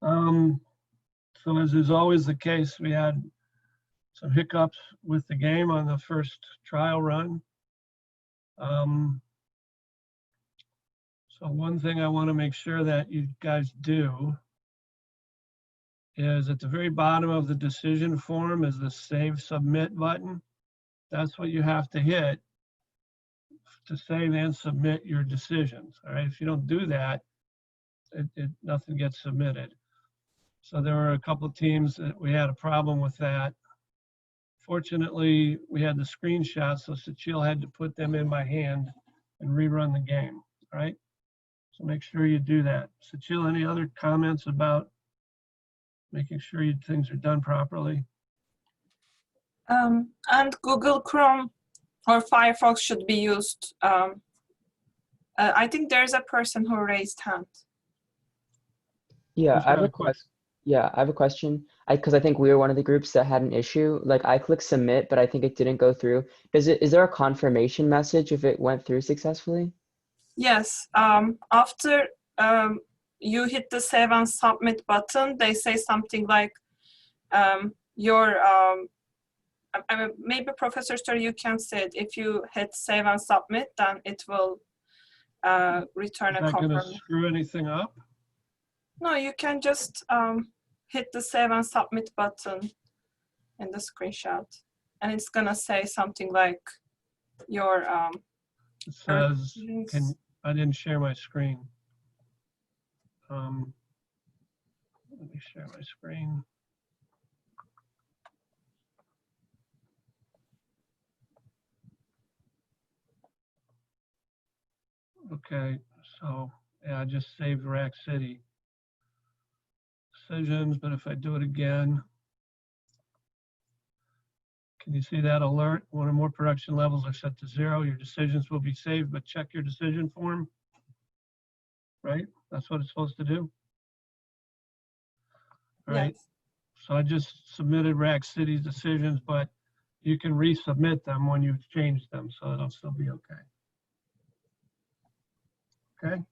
So as is always the case, we had some hiccups with the game on the first trial run. So one thing I want to make sure that you guys do is at the very bottom of the decision form is the Save Submit button. That's what you have to hit to save and submit your decisions. All right, if you don't do that, nothing gets submitted. So there were a couple of teams that we had a problem with that. Fortunately, we had the screenshots, so Sachil had to put them in by hand and rerun the game. All right, so make sure you do that. Sachil, any other comments about making sure things are done properly? And Google Chrome or Firefox should be used. I think there's a person who raised hand. Yeah, I have a question. Yeah, I have a question. Because I think we were one of the groups that had an issue. Like I clicked submit, but I think it didn't go through. Is there a confirmation message if it went through successfully? Yes. After you hit the save and submit button, they say something like maybe Professor Story, you can say it. If you hit save and submit, then it will return a confirmation. Is that going to screw anything up? No, you can just hit the save and submit button in the screenshot, and it's gonna say something like your it says, I didn't share my screen. Let me share my screen. Okay, so yeah, I just saved Rack City decisions, but if I do it again, can you see that alert? One or more production levels are set to 0. Your decisions will be saved, but check your decision form. Right? That's what it's supposed to do. All right. Yes. So I just submitted Rack City's decisions, but you can resubmit them when you've changed them, so it'll still be okay. Okay.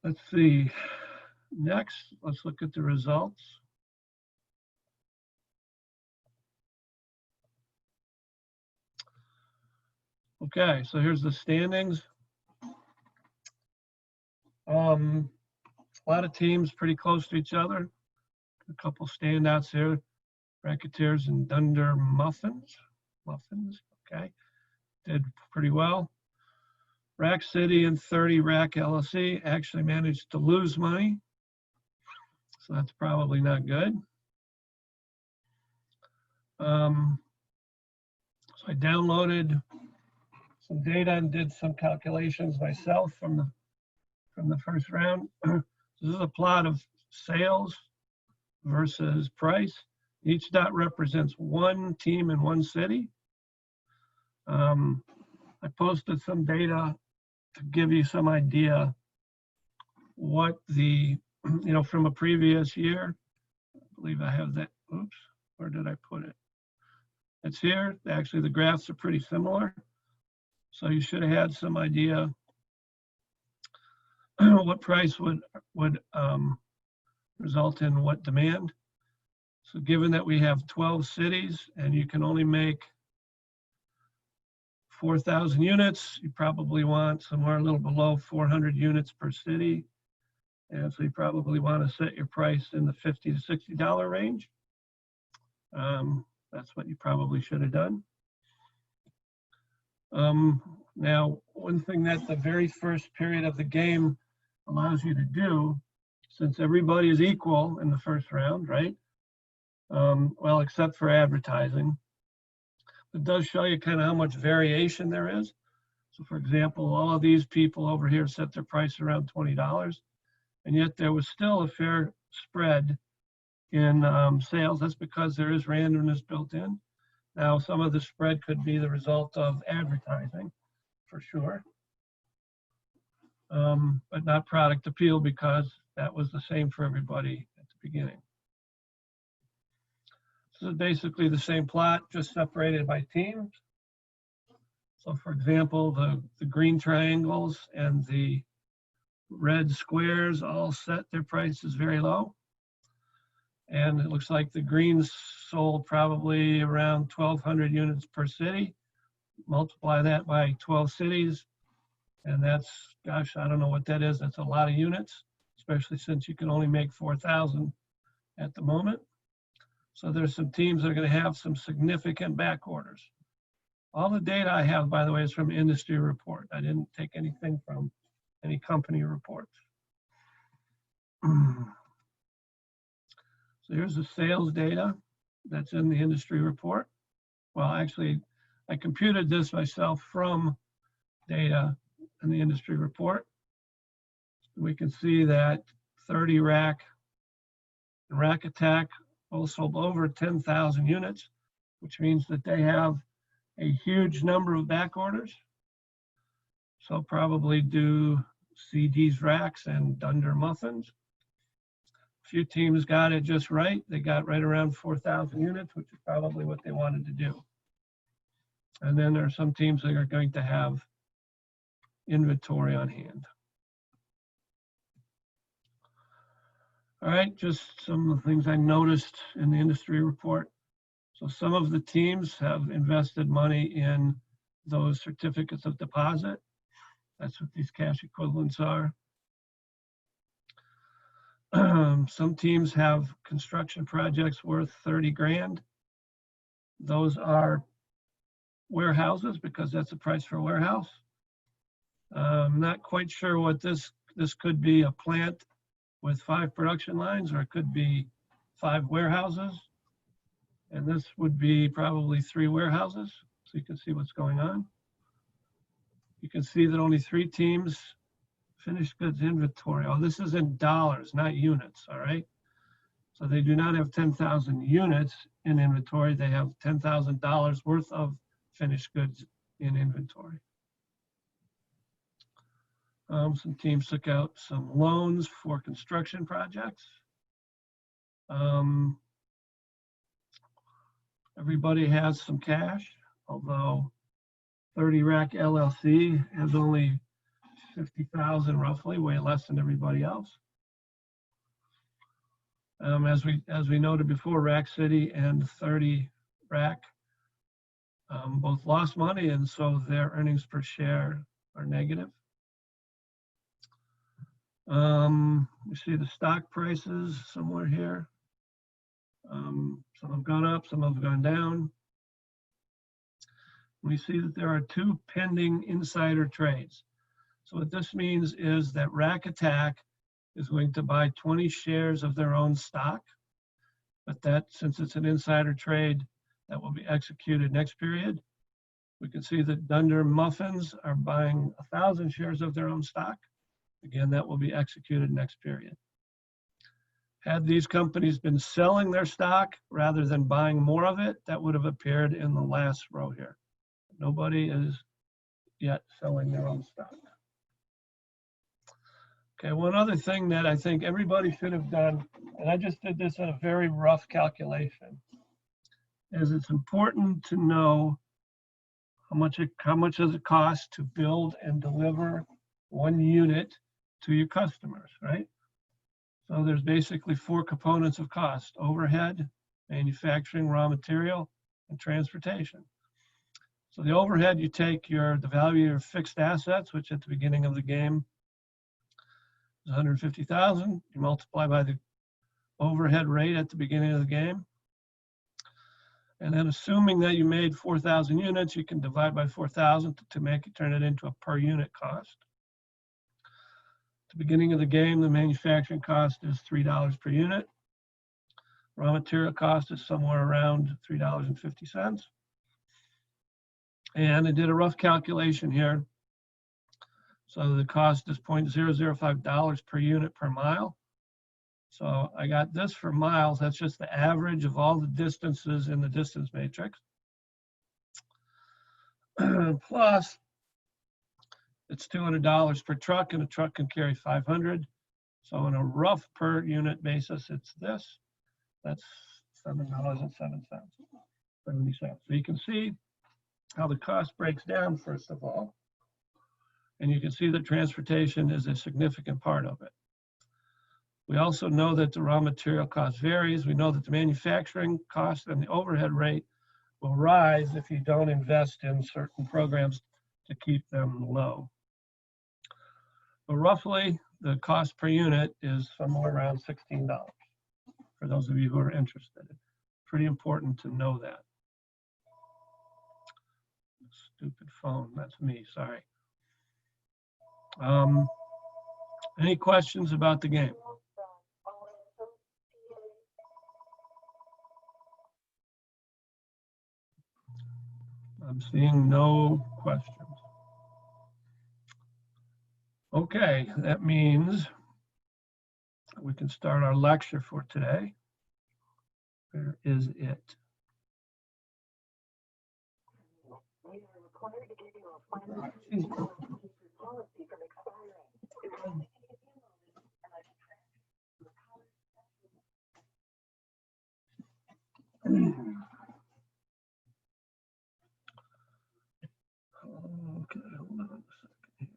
Let's see. Next, let's look at the results. Okay, so here's the standings. A lot of teams pretty close to each other. A couple standouts here. Racketeers and Dunder Muffins. Okay. Did pretty well. Rack City and 30 Rack LLC actually managed to lose money. So that's probably not good. So I downloaded some data and did some calculations myself from the first round. This is a plot of sales versus price. Each dot represents one team in one city. I posted some data to give you some idea what the, from a previous year. I believe I have that. Oops, where did I put it? It's here. Actually, the graphs are pretty similar. So you should have had some idea what price would result in what demand. So given that we have 12 cities and you can only make 4,000 units, you probably want somewhere a little below 400 units per city. And so you probably want to set your price in the $50 to $60 range. That's what you probably should have done. Now, one thing that the very first period of the game allows you to do, since everybody is equal in the first round, right? Well, except for advertising. It does show you kind of how much variation there is. So for example, all of these people over here set their price around $20, and yet there was still a fair spread in sales. That's because there is randomness built in. Now, some of the spread could be the result of advertising, for sure, but not product appeal, because that was the same for everybody at the beginning. This is basically the same plot, just separated by teams. So for example, the green triangles and the red squares all set their prices very low. And it looks like the greens sold probably around 1,200 units per city. Multiply that by 12 cities. And that's, gosh, I don't know what that is. That's a lot of units, especially since you can only make 4,000 at the moment. So there's some teams that are going to have some significant back orders. All the data I have, by the way, is from industry report. I didn't take anything from any company reports. So here's the sales data that's in the industry report. Well, actually, I computed this myself from data in the industry report. We can see that 30 Rack and Rack Attack both sold over 10,000 units, which means that they have a huge number of back orders. So probably do CD's Racks and Dunder Muffins. A few teams got it just right. They got right around 4,000 units, which is probably what they wanted to do. And then there are some teams that are going to have inventory on hand. All right, just some of the things I noticed in the industry report. So some of the teams have invested money in those certificates of deposit. That's what these cash equivalents are. Some teams have construction projects worth 30 grand. Those are warehouses because that's the price for a warehouse. I'm not quite sure what this could be, a plant with 5 production lines, or it could be 5 warehouses. And this would be probably 3 warehouses. So you can see what's going on. You can see that only 3 teams finished goods inventory. Oh, this is in dollars, not units, all right? So they do not have 10,000 units in inventory. They have $10,000 worth of finished goods in inventory. Some teams took out some loans for construction projects. Everybody has some cash, although 30 Rack LLC has only 50,000 roughly, way less than everybody else. As we noted before, Rack City and 30 Rack both lost money, and so their earnings per share are negative. We see the stock prices somewhere here. Some have gone up, some have gone down. We see that there are 2 pending insider trades. So what this means is that Rack Attack is going to buy 20 shares of their own stock, but that, since it's an insider trade, that will be executed next period. We can see that Dunder Muffins are buying 1,000 shares of their own stock. Again, that will be executed next period. Had these companies been selling their stock rather than buying more of it, that would have appeared in the last row here. Nobody is yet selling their own stock. Okay, one other thing that I think everybody should have done, and I just did this in a very rough calculation, is it's important to know how much does it cost to build and deliver 1 unit to your customers, right? So there's basically 4 components of cost: overhead, manufacturing, raw material, and transportation. So the overhead, you take the value of your fixed assets, which at the beginning of the game is 150,000. You multiply by the overhead rate at the beginning of the game. And then assuming that you made 4,000 units, you can divide by 4,000 to turn it into a per unit cost. At the beginning of the game, the manufacturing cost is $3 per unit. Raw material cost is somewhere around $3.50. And I did a rough calculation here. So the cost is $0.005 per unit per mile. So I got this for miles. That's just the average of all the distances in the distance matrix. Plus, it's $200 per truck, and a truck can carry 500. So on a rough per unit basis, it's this. That's $7.07, 70 cents. So you can see how the cost breaks down, first of all. And you can see that transportation is a significant part of it. We also know that the raw material cost varies. We know that the manufacturing cost and the overhead rate will rise if you don't invest in certain programs to keep them low. But roughly, the cost per unit is somewhere around $16 for those of you who are interested. Pretty important to know that. Stupid phone, that's me, sorry. Any questions about the game? I'm seeing no questions. Okay, that means we can start our lecture for today. Where is it? Okay, hold on a second here.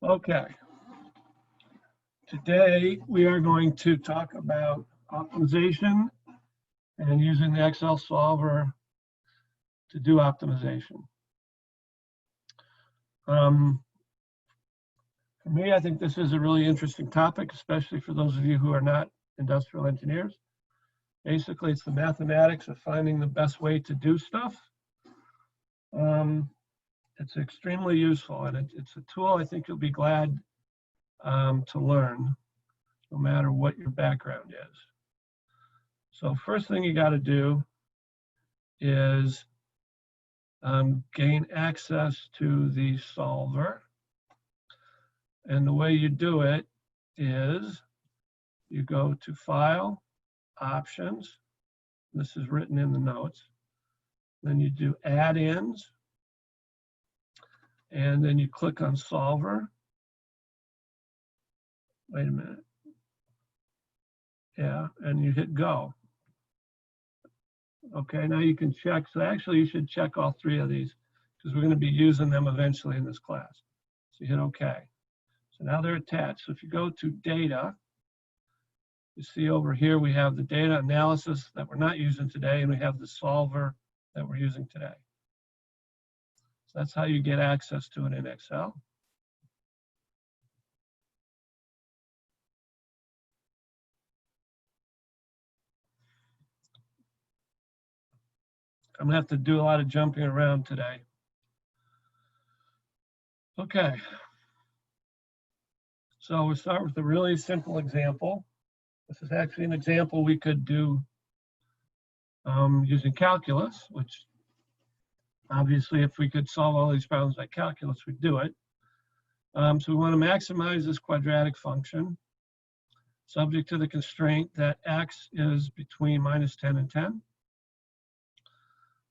Okay. Today we are going to talk about optimization and using the Excel solver to do optimization. For me, I think this is a really interesting topic, especially for those of you who are not industrial engineers. Basically, it's the mathematics of finding the best way to do stuff. It's extremely useful, and it's a tool I think you'll be glad to learn, no matter what your background is. So first thing you got to do is gain access to the solver. And the way you do it is you go to File, Options. This is written in the notes. Then you do Add-ins. And then you click on Solver. Wait a minute. Yeah, and you hit Go. Okay, now you can check. So actually you should check all three of these because we're going to be using them eventually in this class. So you hit OK. So now they're attached. So if you go to Data, you see over here we have the data analysis that we're not using today, and we have the solver that we're using today. So that's how you get access to it in Excel. I'm gonna have to do a lot of jumping around today. Okay. So we'll start with a really simple example. This is actually an example we could do using calculus, which obviously if we could solve all these problems by calculus, we'd do it. So we want to maximize this quadratic function, subject to the constraint that x is between -10 and 10.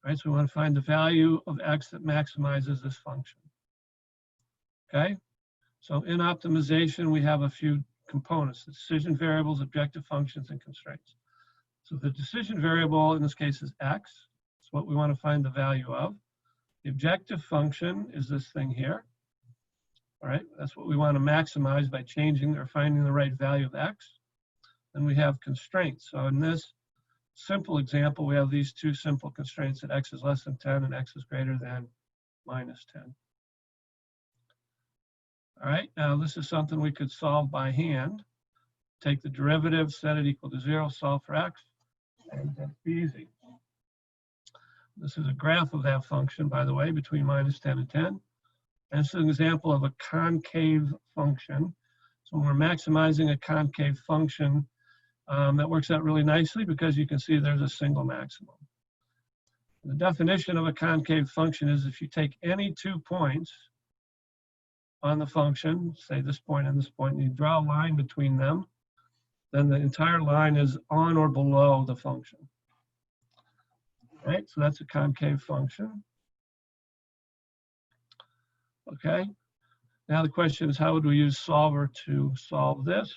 All right, so we want to find the value of x that maximizes this function. Okay, so in optimization, we have a few components: the decision variables, objective functions, and constraints. So the decision variable in this case is x. It's what we want to find the value of. The objective function is this thing here. All right, that's what we want to maximize by changing or finding the right value of x. Then we have constraints. So in this simple example, we have these two simple constraints that x is less than 10 and x is greater than -10. All right, now this is something we could solve by hand. Take the derivative, set it equal to 0, solve for x, and that's easy. This is a graph of that function, by the way, between -10 and 10. And this is an example of a concave function. So when we're maximizing a concave function, that works out really nicely because you can see there's a single maximum. The definition of a concave function is if you take any 2 points on the function, say this point and this point, and you draw a line between them, then the entire line is on or below the function. Right, so that's a concave function. Okay, now the question is, how would we use solver to solve this?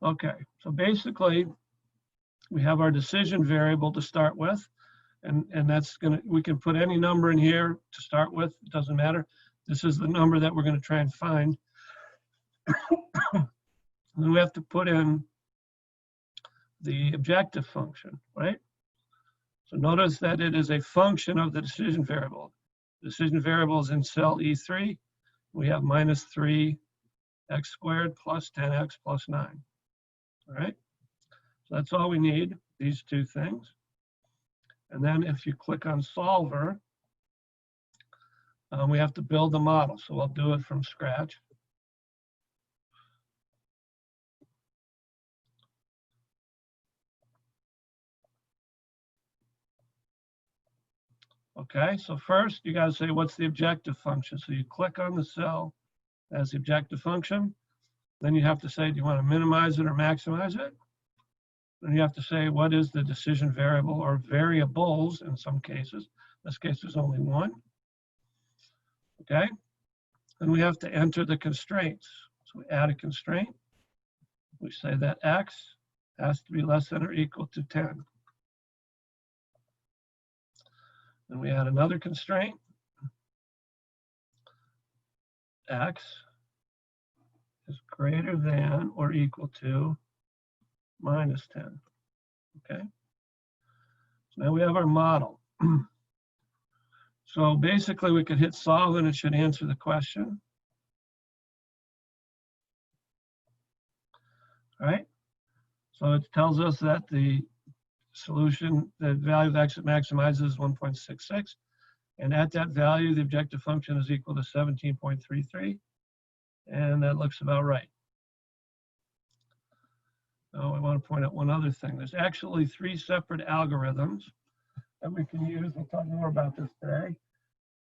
Okay, so basically we have our decision variable to start with, and that's we can put any number in here to start with, it doesn't matter. This is the number that we're going to try and find. Then we have to put in the objective function, right? So notice that it is a function of the decision variable. The decision variable is in cell E3. We have minus 3x squared plus 10x plus 9. All right, so that's all we need, these two things. And then if you click on solver, we have to build the model. So I'll do it from scratch. Okay, so first you got to say, what's the objective function? So you click on the cell as the objective function. Then you have to say, do you want to minimize it or maximize it? Then you have to say, what is the decision variable or variables in some cases? In this case, there's only one. Okay, then we have to enter the constraints. So we add a constraint. We say that x has to be less than or equal to 10. Then we add another constraint. X is greater than or equal to minus 10. Okay. So now we have our model. So basically we could hit solve and it should answer the question. All right. So it tells us that the solution, the value of x that maximizes is 1.66. And at that value, the objective function is equal to 17.33. And that looks about right. Now I want to point out one other thing. There's actually 3 separate algorithms that we can use. We'll talk more about this today.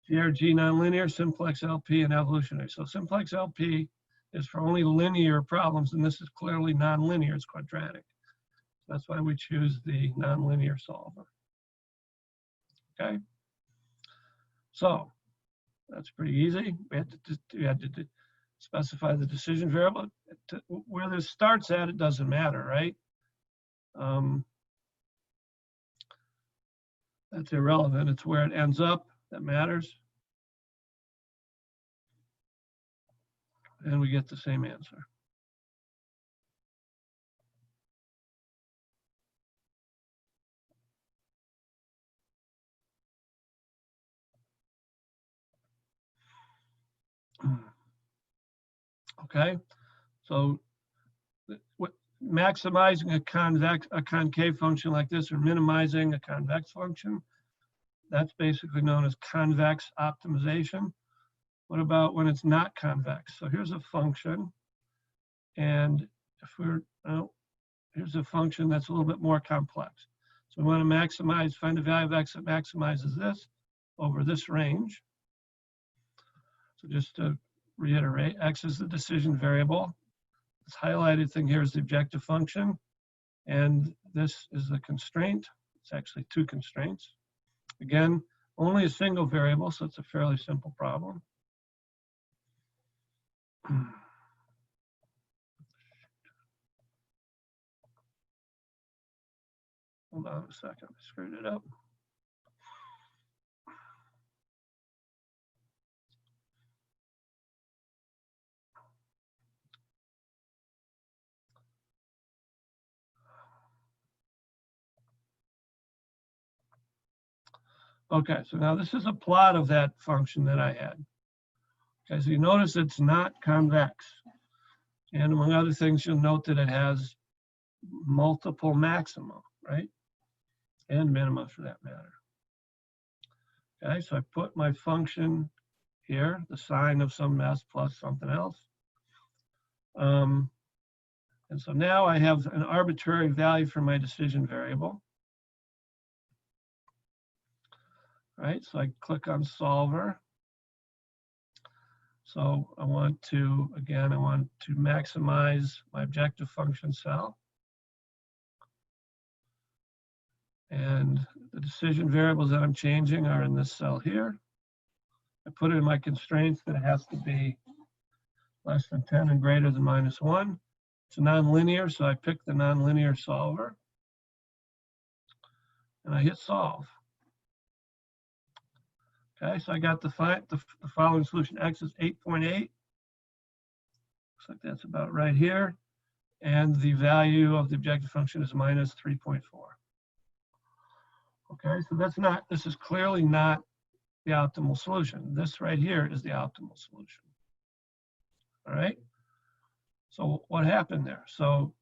GRG nonlinear, simplex LP, and evolutionary. So simplex LP is for only linear problems, and this is clearly nonlinear, it's quadratic. That's why we choose the nonlinear solver. Okay. So that's pretty easy. We had to specify the decision variable. Where this starts at, it doesn't matter, right? That's irrelevant. It's where it ends up that matters. And we get the same answer. Okay, so maximizing a concave function like this or minimizing a convex function, that's basically known as convex optimization. What about when it's not convex? So here's a function, and if we're, here's a function that's a little bit more complex. So we want to maximize, find the value of x that maximizes this over this range. So just to reiterate, x is the decision variable. This highlighted thing here is the objective function, and this is the constraint. It's actually 2 constraints. Again, only a single variable, so it's a fairly simple problem. Hold on a second, I screwed it up. Okay, so now this is a plot of that function that I had. Okay, so you notice it's not convex. And among other things, you'll note that it has multiple maxima, right? And minima for that matter. Okay, so I put my function here, the sine of some s plus something else. And so now I have an arbitrary value for my decision variable. Right, so I click on solver. So I want to, again, I want to maximize my objective function cell. And the decision variables that I'm changing are in this cell here. I put in my constraints that it has to be less than 10 and greater than -1. It's nonlinear, so I pick the nonlinear solver. And I hit solve. Okay, so I got the following solution. X is 8.8. Looks like that's about right here. And the value of the objective function is minus 3.4. Okay, so this is clearly not the optimal solution. This right here is the optimal solution. All right, so what happened there? So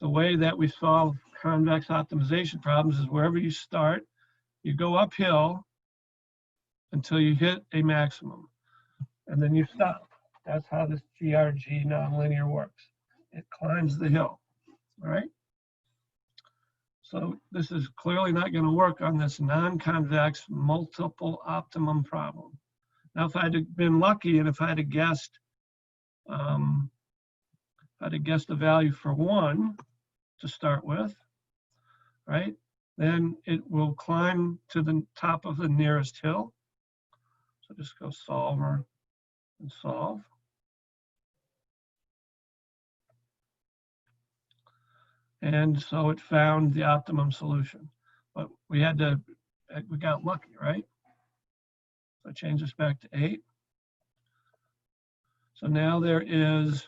the way that we solve convex optimization problems is wherever you start, you go uphill until you hit a maximum, and then you stop. That's how this GRG nonlinear works. It climbs the hill, all right? So this is clearly not going to work on this non-convex multiple optimum problem. Now, if I had been lucky and if I had guessed, the value for 1 to start with, right? Then it will climb to the top of the nearest hill. So just go solver and solve. And so it found the optimum solution. But we got lucky, right? So I change this back to 8. So now there is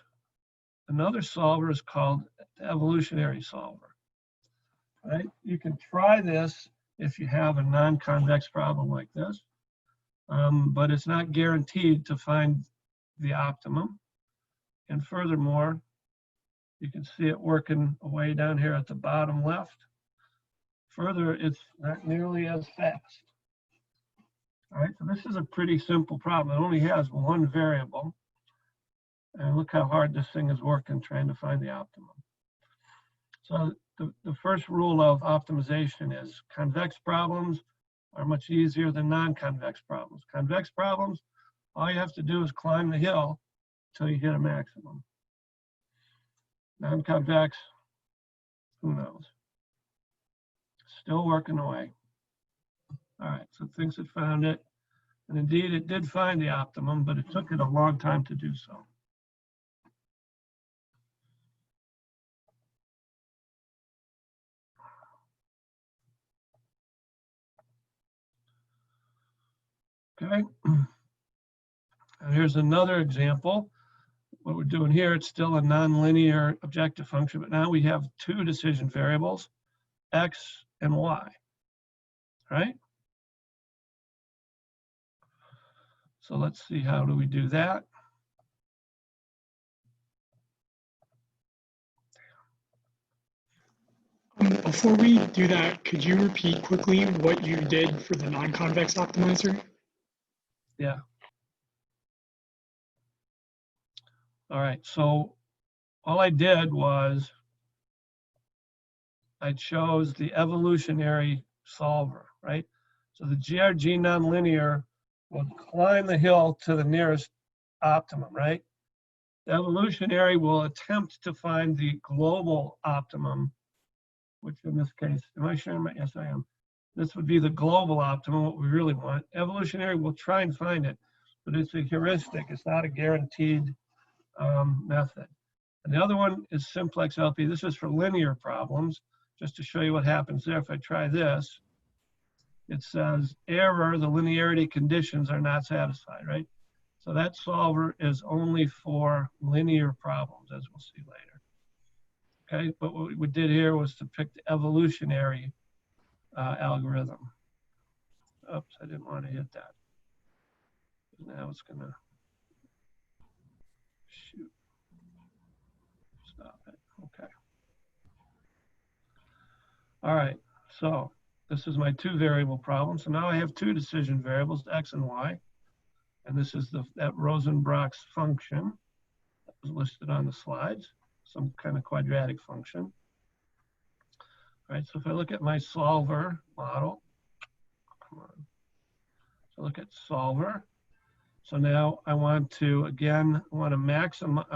another solver is called the evolutionary solver. Right? You can try this if you have a non-convex problem like this, but it's not guaranteed to find the optimum. And furthermore, you can see it working away down here at the bottom left. Further, it's not nearly as fast. All right, so this is a pretty simple problem. It only has one variable. And look how hard this thing is working trying to find the optimum. So the first rule of optimization is convex problems are much easier than non-convex problems. Convex problems, all you have to do is climb the hill until you hit a maximum. Non-convex, who knows? Still working away. All right, so it thinks it found it. And indeed, it did find the optimum, but it took it a long time to do so. Okay, and here's another example. What we're doing here, it's still a nonlinear objective function, but now we have 2 decision variables, X and Y, right? So let's see, how do we do that? Before we do that, could you repeat quickly what you did for the non-convex optimizer? Yeah. All right, so all I did was I chose the evolutionary solver, right? So the GRG nonlinear will climb the hill to the nearest optimum, right? The evolutionary will attempt to find the global optimum, which in this case, am I sharing my, yes, I am. This would be the global optimum, what we really want. Evolutionary will try and find it, but it's a heuristic. It's not a guaranteed method. And the other one is simplex LP. This is for linear problems. Just to show you what happens there, if I try this, it says error, the linearity conditions are not satisfied, right? So that solver is only for linear problems, as we'll see later. Okay, but what we did here was to pick the evolutionary algorithm. Oops, I didn't want to hit that. Now it's gonna shoot. Stop it, okay. All right, so this is my 2 variable problem. So now I have 2 decision variables, X and Y. And this is that Rosenbach's function that was listed on the slides, some kind of quadratic function. All right, so if I look at my solver model, come on. So look at solver. So now I want to, again, I want to maximize,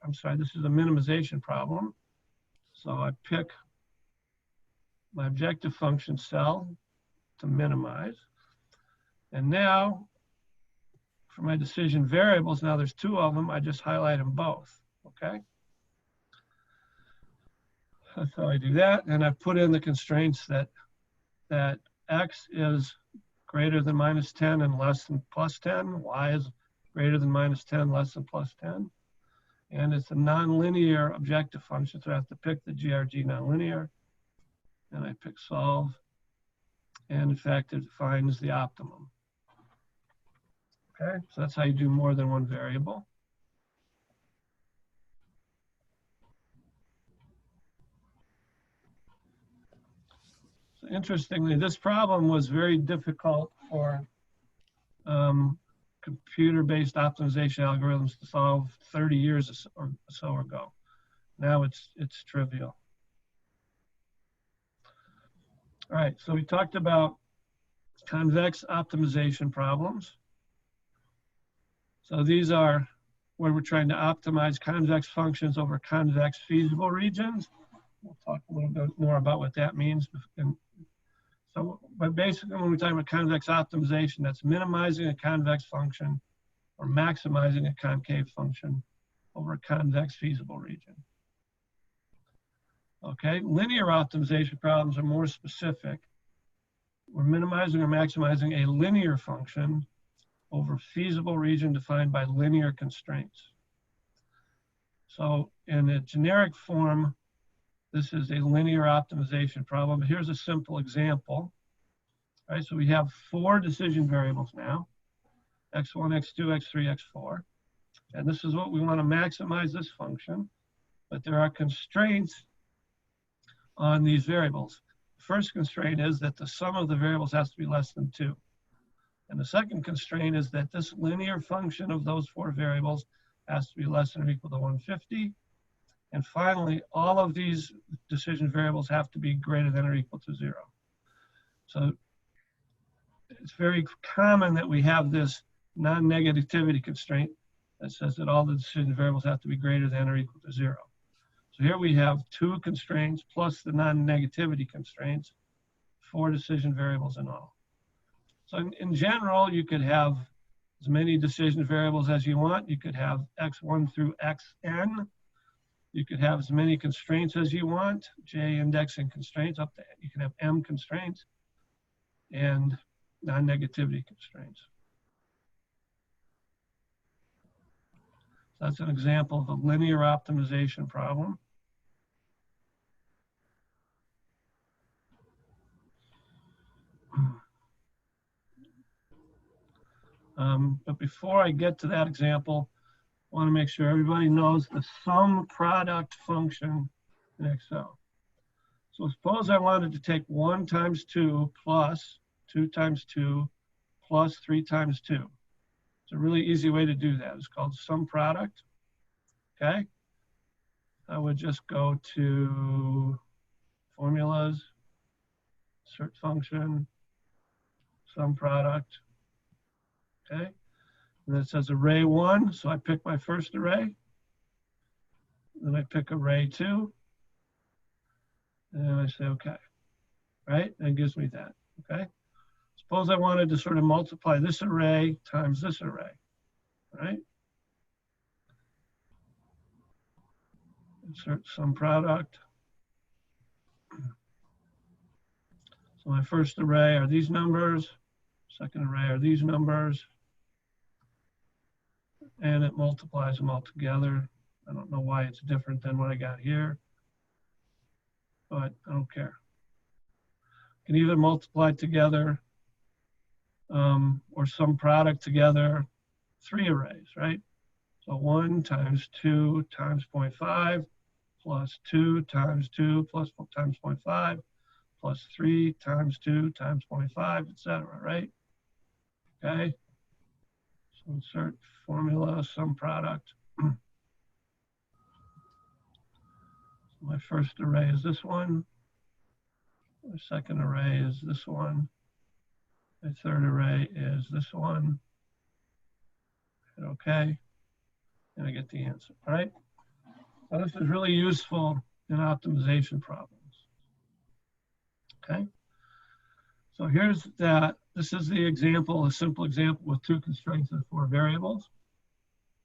I'm sorry, this is a minimization problem. So I pick my objective function cell to minimize. And now for my decision variables, now there's 2 of them, I just highlight them both, okay? that's how I do that. And I've put in the constraints that x is greater than -10 and less than +10. Y is greater than -10, less than +10. And it's a nonlinear objective function, so I have to pick the GRG nonlinear. And I pick solve. And in fact, it finds the optimum. Okay, so that's how you do more than one variable. So interestingly, this problem was very difficult for computer-based optimization algorithms to solve 30 years or so ago. Now it's trivial. All right, so we talked about convex optimization problems. So these are where we're trying to optimize convex functions over convex feasible regions. We'll talk a little bit more about what that means. But basically, when we're talking about convex optimization, that's minimizing a convex function or maximizing a concave function over a convex feasible region. Okay, linear optimization problems are more specific. We're minimizing or maximizing a linear function over feasible region defined by linear constraints. So in a generic form, this is a linear optimization problem. Here's a simple example. All right, so we have 4 decision variables now, x1, x2, x3, x4. And this is what we want to maximize this function. But there are constraints on these variables. The first constraint is that the sum of the variables has to be less than 2. And the second constraint is that this linear function of those 4 variables has to be less than or equal to 150. And finally, all of these decision variables have to be greater than or equal to 0. So it's very common that we have this non-negativity constraint that says that all the decision variables have to be greater than or equal to 0. So here we have 2 constraints plus the non-negativity constraints, 4 decision variables in all. So in general, you could have as many decision variables as you want. You could have x1 through xn. You could have as many constraints as you want, j indexing constraints up to, you can have m constraints and non-negativity constraints. So that's an example of a linear optimization problem. But before I get to that example, I want to make sure everybody knows the sum product function in Excel. So suppose I wanted to take 1 times 2 plus 2 times 2 plus 3 times 2. It's a really easy way to do that. It's called sum product. Okay. I would just go to formulas, insert function, sum product. Okay. And it says array 1, so I pick my first array. Then I pick array 2. And I say, okay. Right? And it gives me that. Okay. Suppose I wanted to sort of multiply this array times this array. Right? Insert sum product. So my first array are these numbers. Second array are these numbers. And it multiplies them all together. I don't know why it's different than what I got here, but I don't care. You can either multiply together or sum product together 3 arrays, right? So 1 times 2 times 0.5 plus 2 times 2 plus times 0.5 plus 3 times 2 times 0.5, etc., right? Okay. So insert formula, sum product. So my first array is this one. My second array is this one. My third array is this one. Hit OK. And I get the answer. All right. Now this is really useful in optimization problems. Okay. So here's that. This is the example, a simple example with 2 constraints and 4 variables.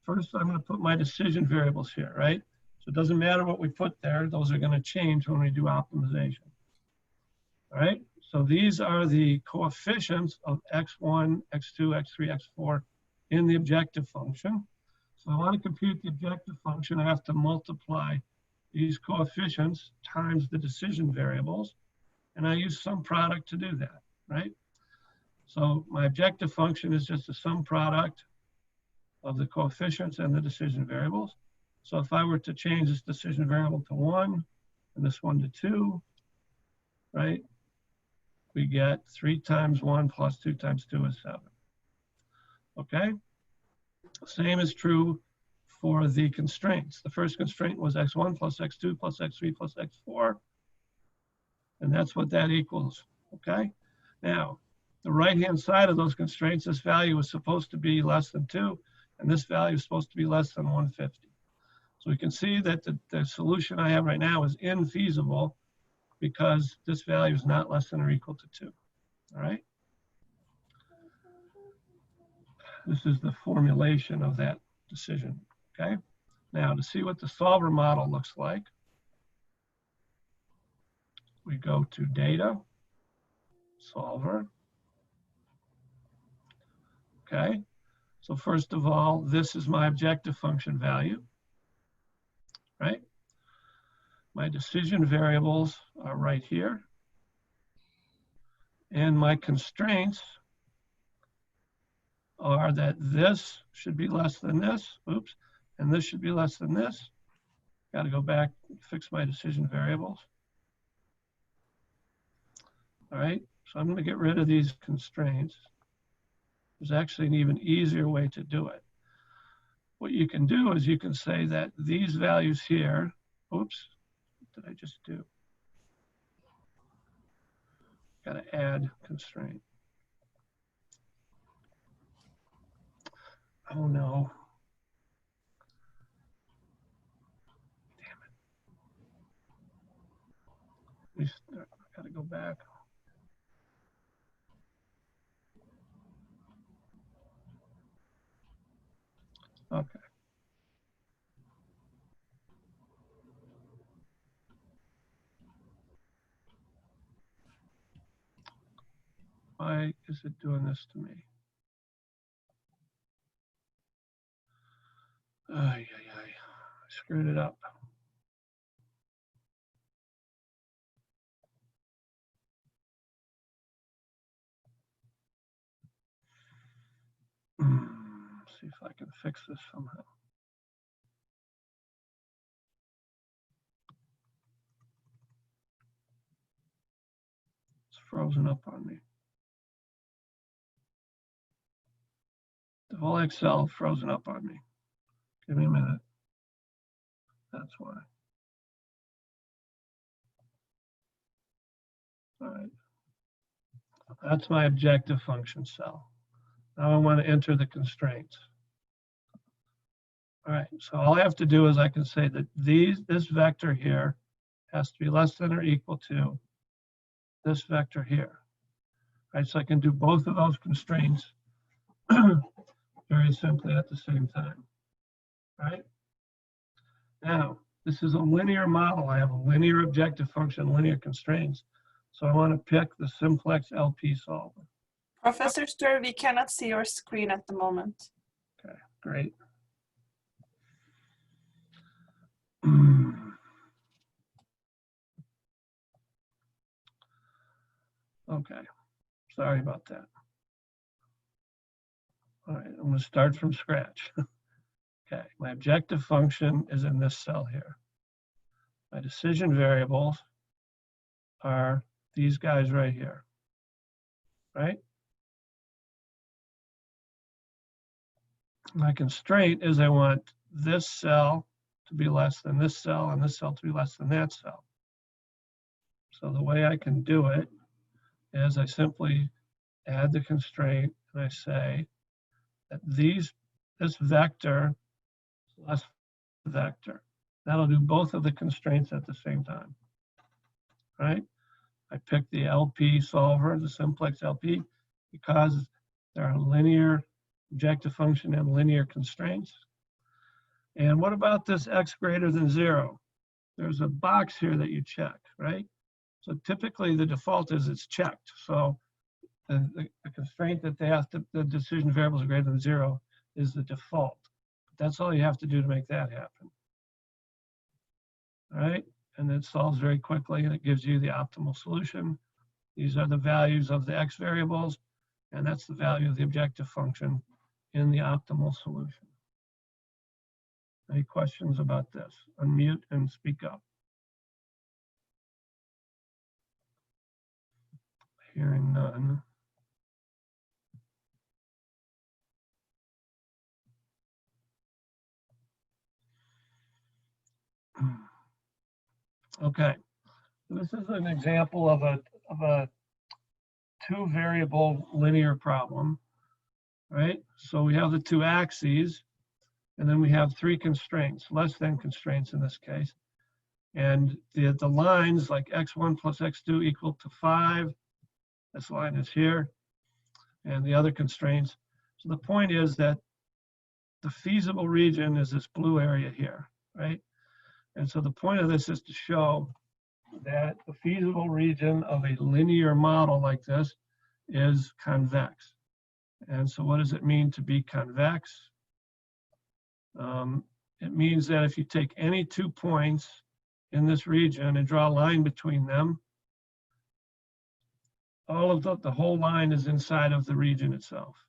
First, I'm going to put my decision variables here, right? So it doesn't matter what we put there. Those are going to change when we do optimization. All right. So these are the coefficients of x1, x2, x3, x4 in the objective function. So I want to compute the objective function. I have to multiply these coefficients times the decision variables. And I use sum product to do that, right? So my objective function is just a sum product of the coefficients and the decision variables. So if I were to change this decision variable to 1 and this one to 2, right, we get 3 times 1 plus 2 times 2 is 7. Okay? Same is true for the constraints. The first constraint was x1 plus x2 plus x3 plus x4. And that's what that equals. Okay? Now, the right-hand side of those constraints, this value is supposed to be less than 2, and this value is supposed to be less than 150. So we can see that the solution I have right now is infeasible because this value is not less than or equal to 2. All right? This is the formulation of that decision. Okay? Now, to see what the solver model looks like, we go to Data, Solver. Okay? So first of all, this is my objective function value, right? My decision variables are right here. And my constraints are that this should be less than this, oops, and this should be less than this. Got to go back and fix my decision variables. All right, so I'm going to get rid of these constraints. There's actually an even easier way to do it. What you can do is you can say that these values here, oops, what did I just do? Got to add constraint. Oh no. Damn it. I got to go back. Okay. Why is it doing this to me? I screwed it up. See if I can fix this somehow. It's frozen up on me. The whole Excel frozen up on me. Give me a minute. That's why. All right. That's my objective function cell. Now I want to enter the constraints. All right, so all I have to do is I can say that this vector here has to be less than or equal to this vector here. All right, so I can do both of those constraints very simply at the same time. All right. Now, this is a linear model. I have a linear objective function, linear constraints. So I want to pick the simplex LP solver. Professor Stur, we cannot see your screen at the moment. Okay, great. Okay, sorry about that. All right, I'm going to start from scratch. Okay, my objective function is in this cell here. My decision variables are these guys right here, right? My constraint is I want this cell to be less than this cell and this cell to be less than that cell. So the way I can do it is I simply add the constraint and I say that this vector is less vector. That'll do both of the constraints at the same time, right? I pick the LP solver, the simplex LP, because there are linear objective function and linear constraints. And what about this x greater than 0? There's a box here that you check, right? So typically the default is it's checked. So the constraint that they have to, the decision variables are greater than 0 is the default. That's all you have to do to make that happen. All right, and it solves very quickly and it gives you the optimal solution. These are the values of the x variables, and that's the value of the objective function in the optimal solution. Any questions about this? Unmute and speak up. Hearing none. Okay, this is an example of a two variable linear problem, right? So we have the two axes, and then we have three constraints, less than constraints in this case. And the lines like x1 plus x2 equal to 5, this line is here, and the other constraints. So the point is that the feasible region is this blue area here, right? And so the point of this is to show that the feasible region of a linear model like this is convex. And so what does it mean to be convex? It means that if you take any 2 points in this region and draw a line between them, all of the whole line is inside of the region itself,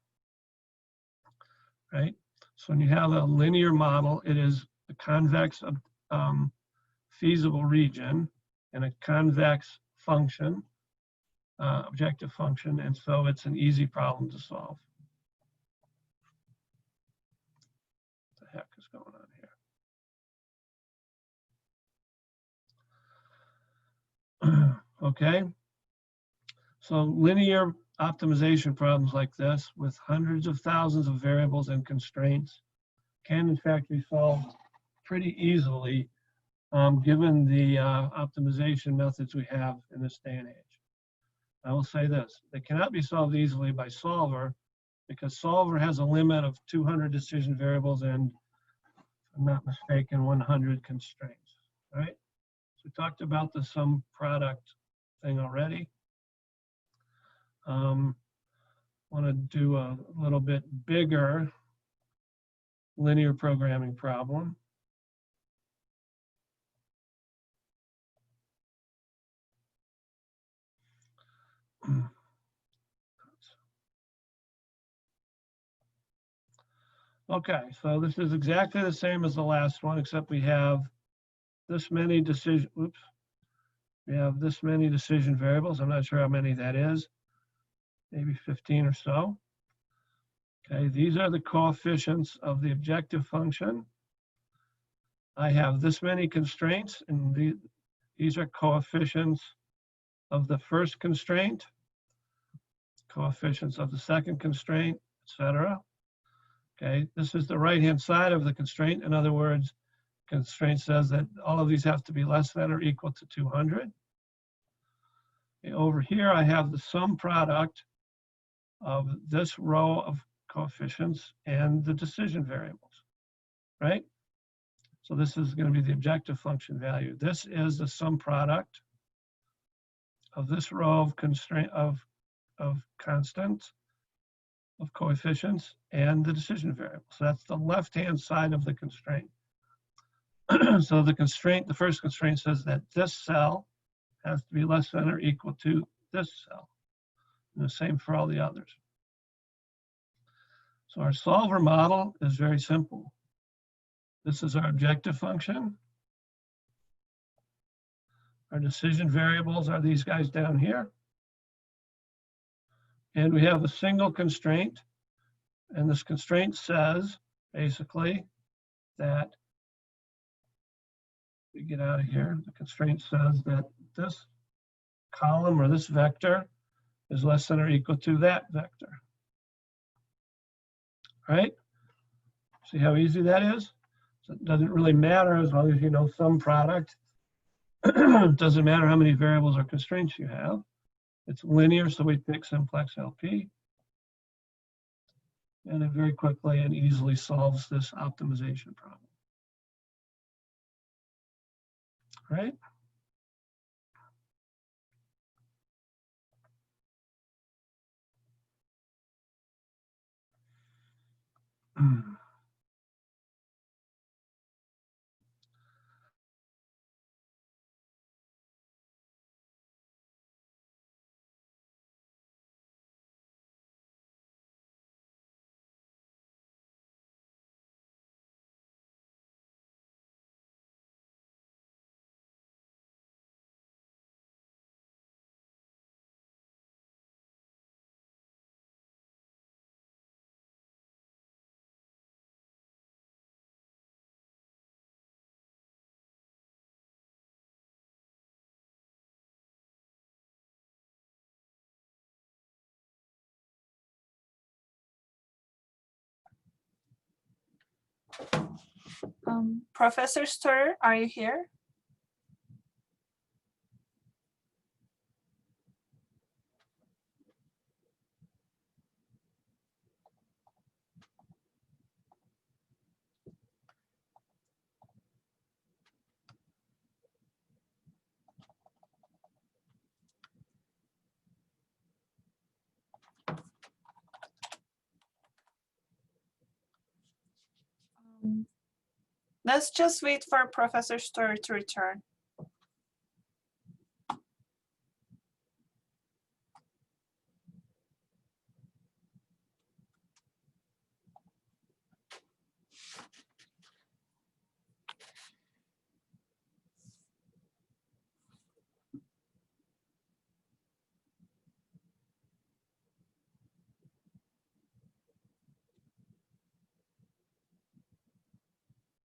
right? So when you have a linear model, it is a convex feasible region and a convex function, objective function, and so it's an easy problem to solve. What the heck is going on here? Okay, so linear optimization problems like this with hundreds of thousands of variables and constraints can in fact be solved pretty easily given the optimization methods we have in this day and age. I will say this, they cannot be solved easily by Solver because Solver has a limit of 200 decision variables and, if I'm not mistaken, 100 constraints, right? So we talked about the sum product thing already. Want to do a little bit bigger linear programming problem. Okay, so this is exactly the same as the last one, except we have this many decision, we have this many decision variables. I'm not sure how many that is, maybe 15 or so. Okay, these are the coefficients of the objective function. I have this many constraints, and these are coefficients of the first constraint, coefficients of the second constraint, etc. Okay, this is the right-hand side of the constraint. In other words, constraint says that all of these have to be less than or equal to 200. Okay, over here, I have the sum product of this row of coefficients and the decision variables, right? So this is going to be the objective function value. This is the sum product of this row of constraint of constants, of coefficients, and the decision variable. So that's the left-hand side of the constraint. So the constraint, the first constraint says that this cell has to be less than or equal to this cell. And the same for all the others. So our solver model is very simple. This is our objective function. Our decision variables are these guys down here. And we have a single constraint. And this constraint says, basically, that, we get out of here, the constraint says that this column or this vector is less than or equal to that vector. Right? See how easy that is? So it doesn't really matter as long as you know sum product. It doesn't matter how many variables or constraints you have. It's linear, so we pick simplex LP. And it very quickly and easily solves this optimization problem. Great. Professor Stur, are you here? Let's just wait for Professor Stur to return.